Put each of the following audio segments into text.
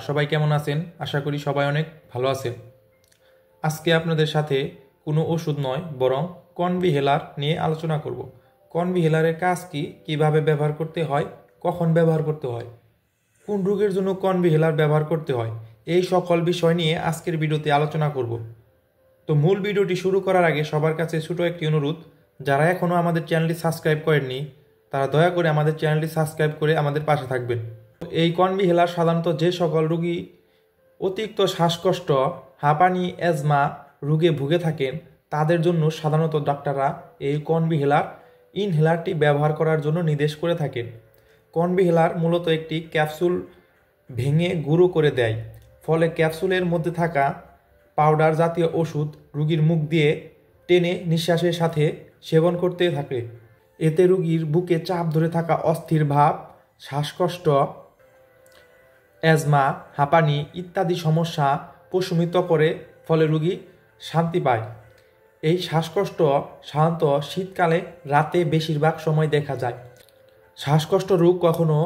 সবাই কেমন আছেন? আশা করি সবাই অনেক ভালো আছেন। আজকে আপনাদের সাথে কোনো ওষুধ নয়, বরং কনভিহেলার নিয়ে আলোচনা করব। কনভিহেলারের কাজ কি, কিভাবে ব্যবহার করতে হয়, কখন ব্যবহার করতে হয়, কোন রোগের জন্য কনভিহেলার ব্যবহার করতে হয়, এই সকল বিষয় নিয়ে আজকের ভিডিওতে আলোচনা করব। তো মূল ভিডিওটি শুরু করার আগে সবার কাছে ছোট একটি অনুরোধ, যারা এখনও আমাদের চ্যানেলটি সাবস্ক্রাইব করেননি তারা দয়া করে আমাদের চ্যানেলটি সাবস্ক্রাইব করে আমাদের পাশে থাকবেন। এই কনভিহেলার সাধারণত যে সকল রোগী অতিরিক্ত শ্বাসকষ্ট, হাঁপানি, অ্যাজমা রোগে ভুগে থাকেন তাদের জন্য সাধারণত ডাক্তাররা এই কনভিহেলার ইনহেলারটি ব্যবহার করার জন্য নির্দেশ করে থাকেন। কনভিহেলার মূলত একটি ক্যাপসুল ভেঙে গুঁড়ো করে দেয়, ফলে ক্যাপসুলের মধ্যে থাকা পাউডার জাতীয় ওষুধ রোগীর মুখ দিয়ে টেনে নিঃশ্বাসের সাথে সেবন করতে থাকে। এতে রোগীর বুকে চাপ ধরে থাকা অস্থির ভাব, শ্বাসকষ্ট, অ্যাজমা, হাঁপানি ইত্যাদি সমস্যা প্রশমিত করে, ফলে রোগী শান্তি পায়। এই শ্বাসকষ্ট সাধারণত শীতকালে রাতে বেশিরভাগ সময় দেখা যায়। শ্বাসকষ্ট রোগ কখনো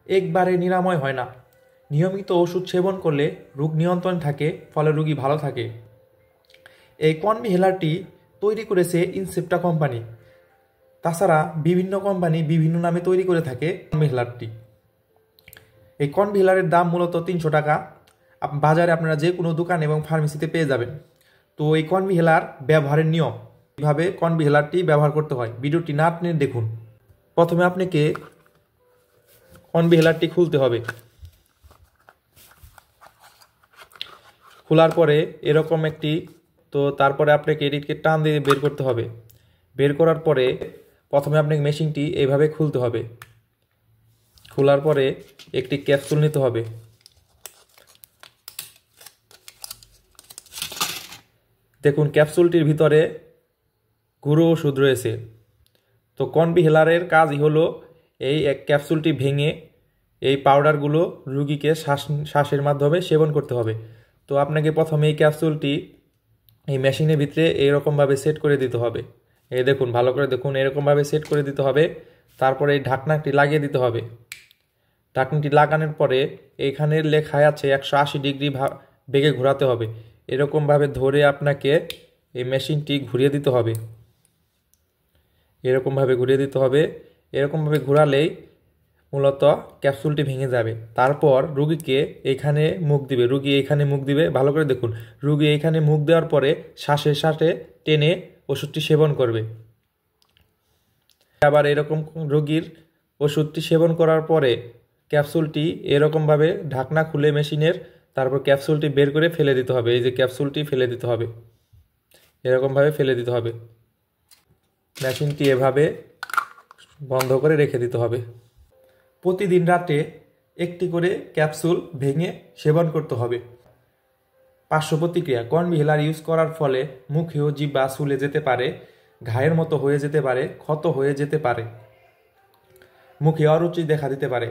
একবারে নিরাময় হয় না। নিয়মিত ওষুধ সেবন করলে রোগ নিয়ন্ত্রণ থাকে, ফলে রোগী ভালো থাকে। এই কনভিহেলারটি তৈরি করেছে ইনসেপ্টা কোম্পানি। তাছাড়া বিভিন্ন কোম্পানি বিভিন্ন নামে তৈরি করে থাকে কনভিহেলারটি। এই কনভিহেলারের দাম মূলত 300 টাকা। বাজারে আপনারা যে কোনো দোকান এবং ফার্মেসিতে পেয়ে যাবেন। তো এই কনভিহেলার ব্যবহারের নিয়ম, কীভাবে কনভিহেলারটি ব্যবহার করতে হয়, ভিডিওটি না টেনে দেখুন। প্রথমে আপনাকে কনভিহেলারটি খুলতে হবে। খোলার পরে এরকম একটি, তো তারপরে আপনাকে এটিকে টান দিয়ে বের করতে হবে। বের করার পরে প্রথমে আপনাকে মেশিনটি এইভাবে খুলতে হবে। খোলার পরে একটি ক্যাপসুল নিতে হবে। দেখুন ক্যাপসুলটির ভিতরে গুঁড়ো ওষুধ রয়েছে। তো কনভিহেলারের কাজই হলো এই এক ক্যাপসুলটি ভেঙে এই পাউডারগুলো রুগীকে শ্বাসের মাধ্যমে সেবন করতে হবে। তো আপনাকে প্রথমে এই ক্যাপসুলটি এই মেশিনের ভিতরে এইরকমভাবে সেট করে দিতে হবে। এই দেখুন, ভালো করে দেখুন, এরকমভাবে সেট করে দিতে হবে। তারপরে এই ঢাকনাটি লাগিয়ে দিতে হবে। ঢাকনাটি লাগানোর পরে এইখানে লেখা আছে 180 ডিগ্রি বেগে ঘোরাতে হবে। এরকমভাবে ধরে আপনাকে এই মেশিনটি ঘুরিয়ে দিতে হবে। এরকমভাবে ঘুরিয়ে দিতে হবে। এরকমভাবে ঘোরালেই মূলত ক্যাপসুলটি ভেঙে যাবে। তারপর রুগীকে এইখানে মুখ দিবে, রুগী এইখানে মুখ দিবে। ভালো করে দেখুন, রুগী এইখানে মুখ দেওয়ার পরে শ্বাসের সাথে টেনে ওষুধটি সেবন করবে। আবার এরকম রোগীর ওষুধটি সেবন করার পরে ক্যাপসুলটি এরকমভাবে ঢাকনা খুলে মেশিনের, তারপর ক্যাপসুলটি বের করে ফেলে দিতে হবে। এই যে ক্যাপসুলটি ফেলে দিতে হবে, এরকমভাবে ফেলে দিতে হবে। মেশিনটি এভাবে বন্ধ করে রেখে দিতে হবে। প্রতিদিন রাতে একটি করে ক্যাপসুল ভেঙে সেবন করতে হবে। পার্শ্ব প্রতিক্রিয়া, কনভিহেলার ইউজ করার ফলে মুখে ও জিহ্বা চুলে যেতে পারে, ঘায়ের মতো হয়ে যেতে পারে, ক্ষত হয়ে যেতে পারে, মুখে অরুচি দেখা দিতে পারে।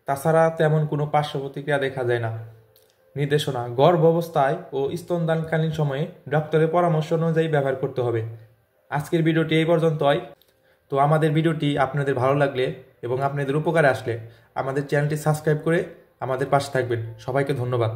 তাছাড়া তেমন কোনো পার্শ্ব প্রতিক্রিয়া দেখা যায় না। নির্দেশনা, গর্ভাবস্থায় ও স্তনদানকালীন সময়ে ডক্টরের পরামর্শ অনুযায়ী ব্যবহার করতে হবে। আজকের ভিডিওটি এই পর্যন্তই। তো আমাদের ভিডিওটি আপনাদের ভালো লাগলে এবং আপনাদের উপকারে আসলে আমাদের চ্যানেলটি সাবস্ক্রাইব করে আমাদের পাশে থাকবেন। সবাইকে ধন্যবাদ।